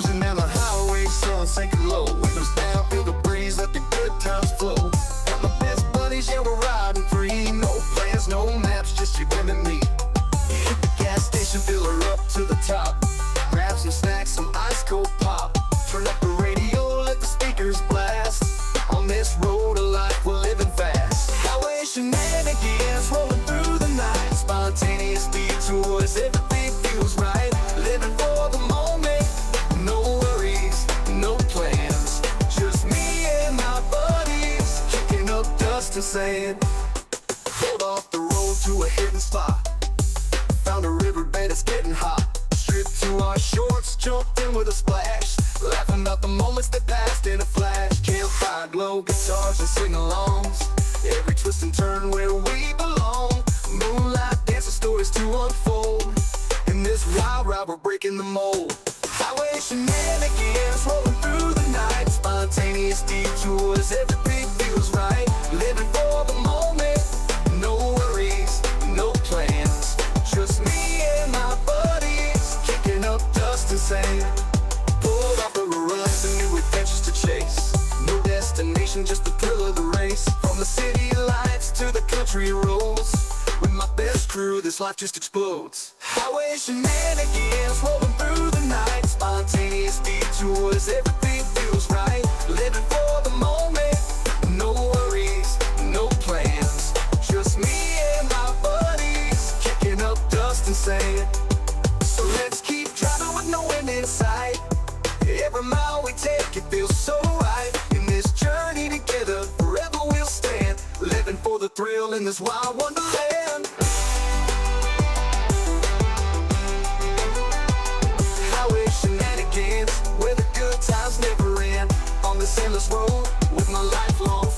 Cruising down the highway, sun sinking low. Windows down, feel the breeze, let the good times flow. Got my best buddies, yeah, we're riding free. No plans, no maps, just you and me. Hit the gas station, fill her up to the top. Grab some snacks, some ice cold pop. Turn up the radio, let the speakers blast. On this road of life, we're living fast. Highway shenanigans, rolling through the night. Spontaneous detours, everything feels right. Living for the moment, no worries, no plans. Just me and my buddies, kicking up dust and sand. Pulled off the road to a hidden spot. Found a riverbed that's getting hot. Stripped to our shorts, jumped in with a splash. Laughing about the moments that passed in a flash. Campfire glow, guitars and sing-alongs. Every twist and turn where we belong. Moonlight dancing, stories to unfold. In this wild ride, we're breaking the mold. Highway shenanigans, rolling through the night. Spontaneous detours, everything feels right. Living for the moment, no worries, no plans. Just me and my buddies, kicking up dust and sand. Pulled off the runs and new adventures to chase. No destination, just the thrill of the race. From the city lights to the country roads. With my best crew, this life just explodes. Highway shenanigans, rolling through the night. Spontaneous detours, everything feels right. Living for the moment, no worries, no plans. Just me and my buddies, kicking up dust and sand. So let's keep driving with no end in sight. Every mile we take, it feels so right. In this journey together, forever we'll stand. Living for the thrill in this wild wonderland. Highway shenanigans, where the good times never end. On this endless road, with my lifelong